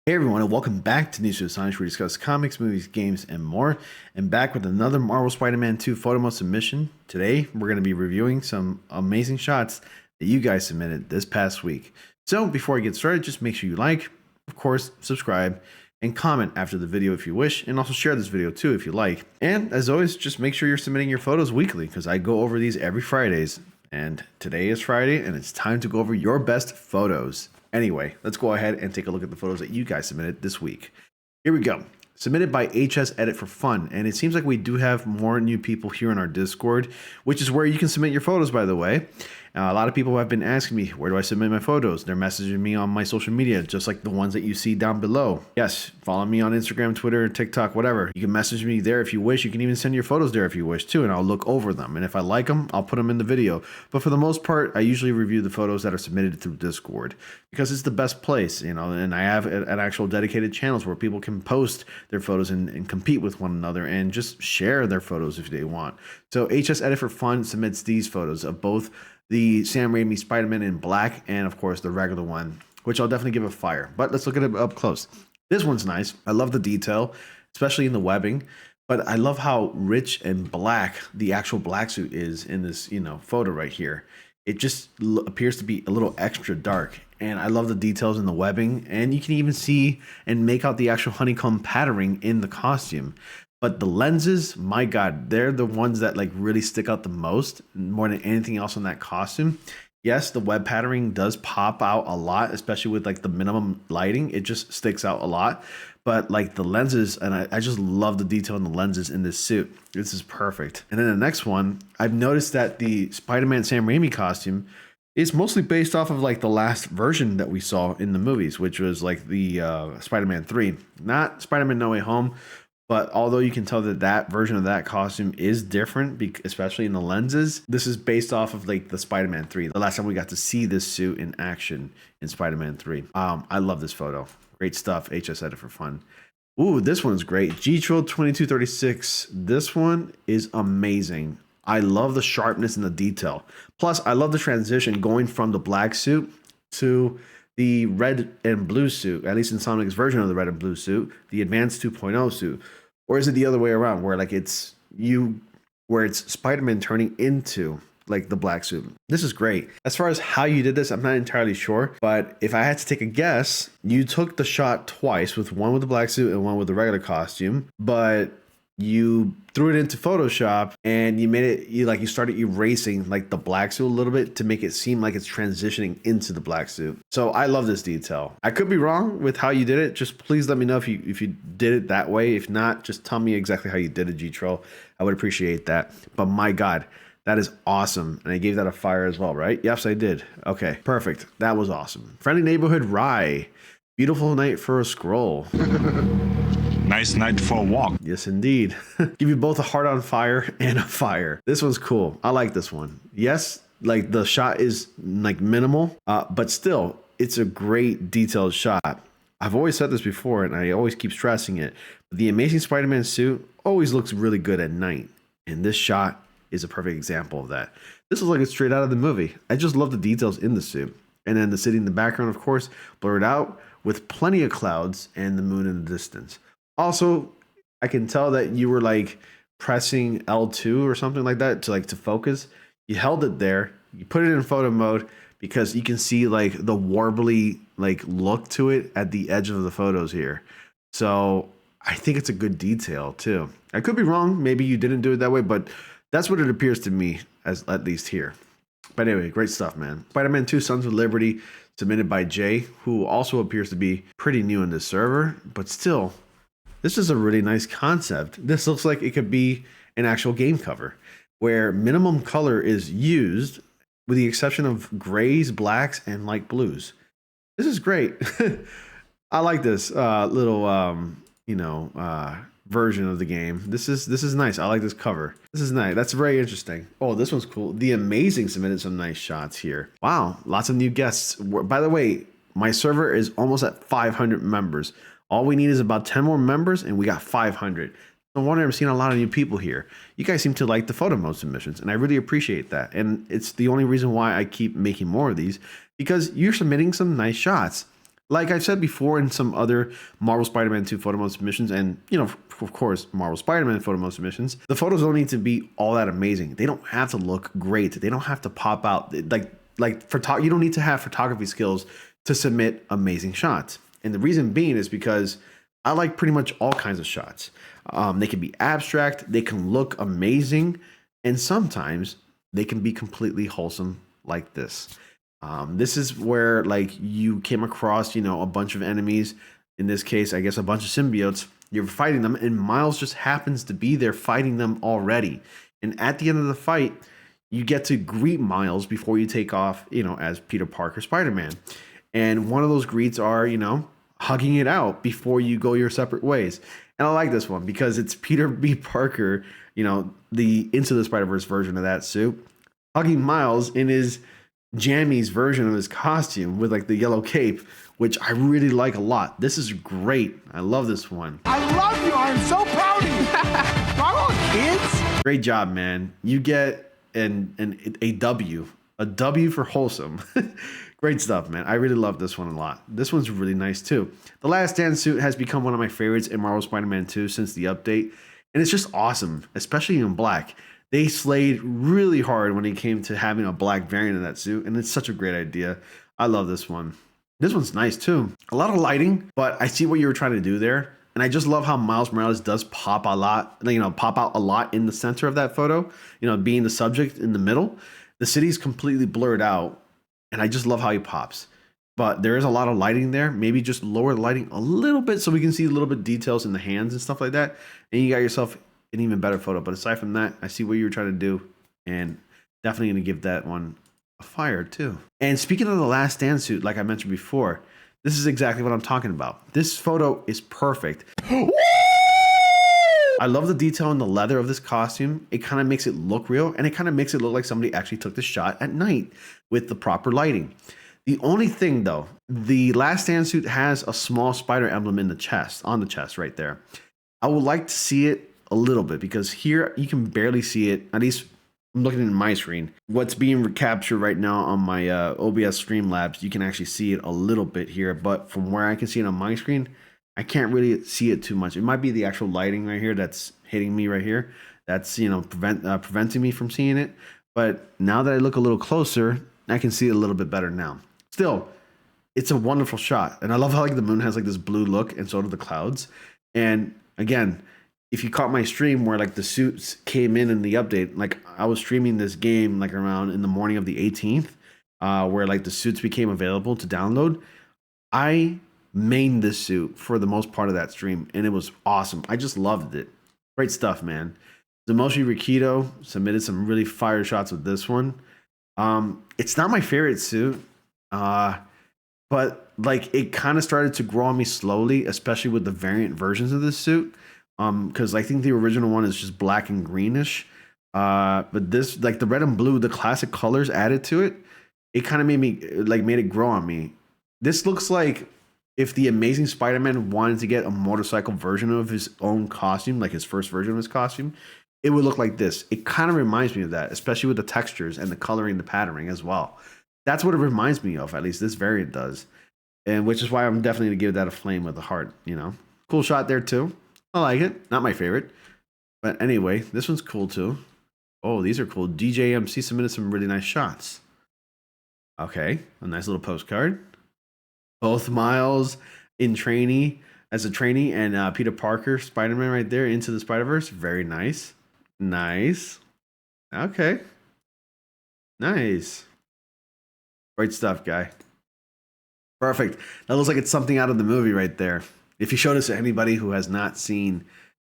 Hey everyone, and welcome back to News with Science, where we discuss comics, movies, games, and more. And back with another Marvel Spider-Man 2 photo mode submission. Today, we're going to be reviewing some amazing shots that you guys submitted this past week. So before I get started, just make sure you like, of course, subscribe, and comment after the video if you wish, and also share this video too if you like. And as always, just make sure you're submitting your photos weekly, because I go over these every Fridays. And today is Friday, and it's time to go over your best photos. Anyway, let's go ahead and take a look at the photos that you guys submitted this week. Here we go. Submitted by HS Edit for Fun. And it seems like we do have more new people here in our Discord, which is where you can submit your photos, by the way. A lot of people have been asking me, where do I submit my photos? They're messaging me on my social media, just like the ones that you see down below. Yes, follow me on Instagram, Twitter, TikTok, whatever. You can message me there if you wish. You can even send your photos there if you wish too, and I'll look over them. And if I like them, I'll put them in the video. But for the most part, I usually review the photos that are submitted through Discord because it's the best place, you know, and I have an actual dedicated channels where people can post their photos and compete with one another and just share their photos if they want. So HS Edit for Fun submits these photos of both the Sam Raimi Spider-Man in black and of course the regular one, which I'll definitely give a fire. But let's look at it up close. This one's nice. I love the detail, especially in the webbing. But I love how rich and black the actual black suit is in this, you know, photo right here. It just appears to be a little extra dark. And I love the details in the webbing. And you can even see and make out the actual honeycomb patterning in the costume. But the lenses, my God, they're the ones that like really stick out the most, more than anything else on that costume. Yes, the web patterning does pop out a lot, especially with like the minimum lighting. It just sticks out a lot. But like the lenses, and I just love the detail in the lenses in this suit. This is perfect. And then the next one, I've noticed that the Spider-Man Sam Raimi costume is mostly based off of like the last version that we saw in the movies, which was like the Spider-Man 3, not Spider-Man No Way Home. But although you can tell that that version of that costume is different, especially in the lenses, this is based off of like the Spider-Man 3. The last time we got to see this suit in action in Spider-Man 3. I love this photo. Great stuff. HS Edit for Fun. Ooh, this one's great. G-Trill 2236. This one is amazing. I love the sharpness and the detail. Plus, I love the transition going from the black suit to the red and blue suit, at least in Sonic's version of the red and blue suit, the Advanced 2.0 suit. Or is it the other way around where like it's Spider-Man turning into like the black suit? This is great. As far as how you did this, I'm not entirely sure, but if I had to take a guess, you took the shot twice, with one with the black suit and one with the regular costume, but you threw it into Photoshop and you started erasing like the black suit a little bit to make it seem like it's transitioning into the black suit. So I love this detail. I could be wrong with how you did it. Just please let me know if you did it that way. If not, just tell me exactly how you did it, G-Trill. I would appreciate that. But my God, that is awesome. And I gave that a fire as well, right? Yes, I did. Okay, perfect. That was awesome. Friendly Neighborhood Rye. Beautiful night for a scroll. Nice night for a walk. Yes, indeed. Give you both a heart on fire and a fire. This one's cool. I like this one. Yes, like the shot is like minimal, but still, it's a great detailed shot. I've always said this before, and I always keep stressing it. The Amazing Spider-Man suit always looks really good at night, and this shot is a perfect example of that. This looks like it's straight out of the movie. I just love the details in the suit. And then the city in the background, of course, blurred out with plenty of clouds and the moon in the distance. Also, I can tell that you were like pressing L2 or something like that to focus. You held it there. You put it in photo mode because you can see like the warbly like look to it at the edge of the photos here. So I think it's a good detail too. I could be wrong. Maybe you didn't do it that way, but that's what it appears to me, as at least here. But anyway, great stuff, man. Spider-Man 2 Sons of Liberty, submitted by Jay, who also appears to be pretty new in this server, but still, this is a really nice concept. This looks like it could be an actual game cover where minimum color is used with the exception of grays, blacks, and light blues. This is great. I like this little, version of the game. This is nice. I like this cover. This is nice. That's very interesting. Oh, this one's cool. The Amazing submitted some nice shots here. Wow, lots of new guests. By the way, my server is almost at 500 members. All we need is about 10 more members and we got 500. No wonder I'm seeing a lot of new people here. You guys seem to like the photo mode submissions, and I really appreciate that. And it's the only reason why I keep making more of these, because you're submitting some nice shots. Like I said before in some other Marvel Spider-Man 2 photo mode submissions, and of course, Marvel Spider-Man photo mode submissions, the photos don't need to be all that amazing. They don't have to look great. They don't have to pop out. You don't need to have photography skills to submit amazing shots. And the reason being is because I like pretty much all kinds of shots. They can be abstract, they can look amazing, and sometimes they can be completely wholesome like this. This is where like you came across, a bunch of enemies. In this case, I guess a bunch of symbiotes. You're fighting them, and Miles just happens to be there fighting them already. And at the end of the fight, you get to greet Miles before you take off, as Peter Parker Spider-Man. And one of those greets are, hugging it out before you go your separate ways. And I like this one because it's Peter B. Parker, the Into the Spider-Verse version of that suit, hugging Miles in his Jammies version of his costume with like the yellow cape, which I really like a lot. This is great. I love this one. I love you. I'm so proud of you. Bravo, kids. Great job, man. You get a W for wholesome. Great stuff, man. I really love this one a lot. This one's really nice too. The Last Stand suit has become one of my favorites in Marvel Spider-Man 2 since the update, and it's just awesome, especially in black. They slayed really hard when it came to having a black variant of that suit, and it's such a great idea. I love this one. This one's nice too. A lot of lighting, but I see what you were trying to do there. And I just love how Miles Morales does pop a lot, pop out a lot in the center of that photo, being the subject in the middle. The city's completely blurred out, and I just love how he pops. But there is a lot of lighting there. Maybe just lower the lighting a little bit so we can see a little bit details in the hands and stuff like that. And you got yourself an even better photo. But aside from that, I see what you were trying to do, and definitely going to give that one a fire too. And speaking of the Last Stand suit, like I mentioned before, this is exactly what I'm talking about. This photo is perfect. I love the detail in the leather of this costume. It kind of makes it look real, and it kind of makes it look like somebody actually took the shot at night with the proper lighting. The only thing though, the Last Stand suit has a small spider emblem in the chest, on the chest right there. I would like to see it a little bit because here you can barely see it. At least I'm looking at my screen. What's being recaptured right now on my OBS Streamlabs, you can actually see it a little bit here, but from where I can see it on my screen, I can't really see it too much. It might be the actual lighting right here that's hitting me right here. That's preventing me from seeing it. But now that I look a little closer, I can see it a little bit better now. Still, it's a wonderful shot, and I love how like the moon has like this blue look, and so do the clouds. And again, if you caught my stream where like the suits came in the update, like I was streaming this game like around in the morning of the 18th, where like the suits became available to download. I mained this suit for the most part of that stream, and it was awesome. I just loved it. Great stuff, man. Demoshi Rikido submitted some really fire shots with this one. It's not my favorite suit, but like it kind of started to grow on me slowly, especially with the variant versions of this suit. Because I think the original one is just black and greenish. But this, like the red and blue, the classic colors added to it, it kind of made it grow on me. This looks like if the Amazing Spider-Man wanted to get a motorcycle version of his own costume, like his first version of his costume, it would look like this. It kind of reminds me of that, especially with the textures and the coloring, the patterning as well. That's what it reminds me of, at least this variant does. And which is why I'm definitely going to give that a flame with a heart, Cool shot there too. I like it. Not my favorite. But anyway, this one's cool too. Oh, these are cool. DJMC submitted some really nice shots. Okay, a nice little postcard. Both Miles in trainee, as a trainee, and Peter Parker, Spider-Man right there, Into the Spider-Verse. Very nice. Nice. Okay. Nice. Great stuff, guy. Perfect. That looks like it's something out of the movie right there. If you showed this to anybody who has not seen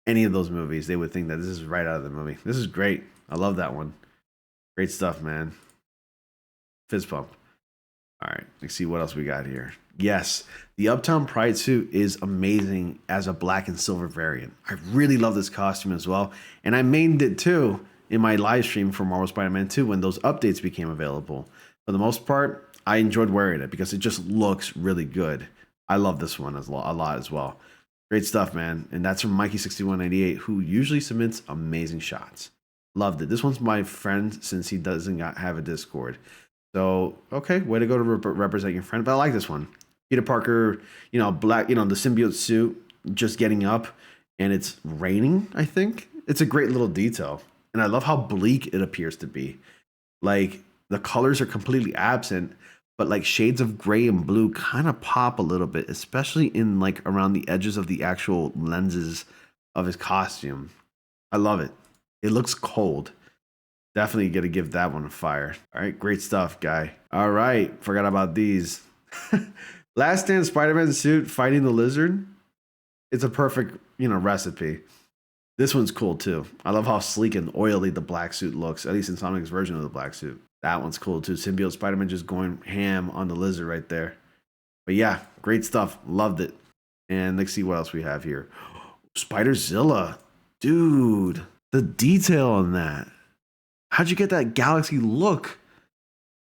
any of those movies, they would think that this is right out of the movie. This is great. I love that one. Great stuff, man. Fist pump. All right, let's see what else we got here. Yes, the Uptown Pride suit is amazing as a black and silver variant. I really love this costume as well. And I mained it too in my live stream for Marvel Spider-Man 2 when those updates became available. For the most part, I enjoyed wearing it because it just looks really good. I love this one a lot as well. Great stuff, man. And that's from Mikey6198, who usually submits amazing shots. Loved it. This one's my friend since he doesn't have a Discord. So, okay, way to go to represent your friend. But I like this one. Peter Parker, black, the symbiote suit just getting up and it's raining, I think. It's a great little detail. And I love how bleak it appears to be. Like the colors are completely absent, but like shades of gray and blue kind of pop a little bit, especially in like around the edges of the actual lenses of his costume. I love it. It looks cold. Definitely gonna give that one a fire. All right, great stuff, guy. All right, forgot about these. Last Stand Spider-Man suit fighting the lizard. It's a perfect, recipe. This one's cool too. I love how sleek and oily the black suit looks, at least in Sonic's version of the black suit. That one's cool too. Symbiote Spider-Man just going ham on the lizard right there. But yeah, great stuff. Loved it. And let's see what else we have here. Spider-Zilla. Dude, the detail on that. How'd you get that galaxy look?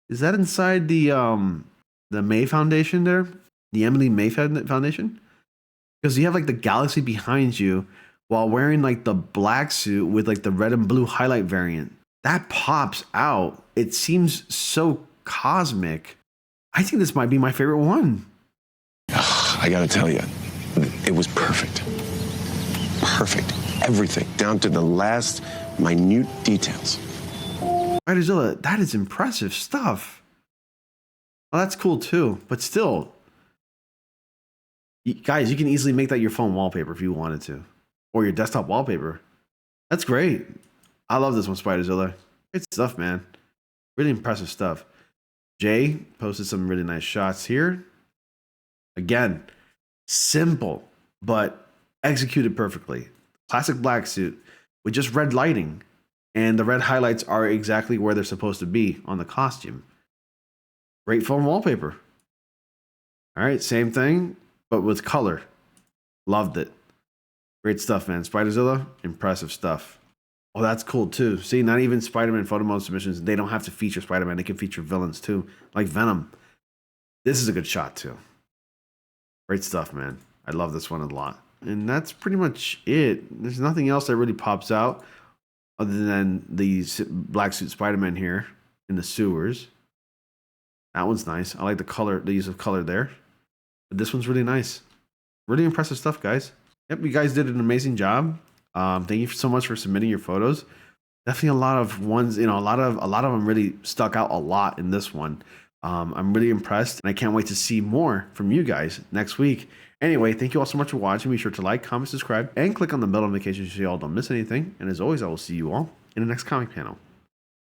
Is that inside the May Foundation there? The Emily May Foundation? Because you have like the galaxy behind you while wearing like the black suit with like the red and blue highlight variant. That pops out. It seems so cosmic. I think this might be my favorite one. I gotta tell you, it was perfect. Perfect. Everything, down to the last minute details. Spider-Zilla, that is impressive stuff. Well, that's cool too, but still, guys, you can easily make that your phone wallpaper if you wanted to, or your desktop wallpaper. That's great. I love this one, Spider-Zilla. Great stuff, man. Really impressive stuff. Jay posted some really nice shots here. Again, simple, but executed perfectly. Classic black suit with just red lighting. And the red highlights are exactly where they're supposed to be on the costume. Great phone wallpaper. All right, same thing, but with color. Loved it. Great stuff, man. Spider-Zilla, impressive stuff. Oh, that's cool too. See, not even Spider-Man photo mode submissions, they don't have to feature Spider-Man. They can feature villains too, like Venom. This is a good shot too. Great stuff, man. I love this one a lot. And that's pretty much it. There's nothing else that really pops out other than the black suit Spider-Man here in the sewers. That one's nice. I like the color, the use of color there. But this one's really nice. Really impressive stuff, guys. Yep, you guys did an amazing job. Thank you so much for submitting your photos. Definitely a lot of ones, a lot of them really stuck out a lot in this one. I'm really impressed, and I can't wait to see more from you guys next week. Anyway, thank you all so much for watching. Be sure to like, comment, subscribe, and click on the bell notification so you all don't miss anything. And as always, I will see you all in the next comic panel.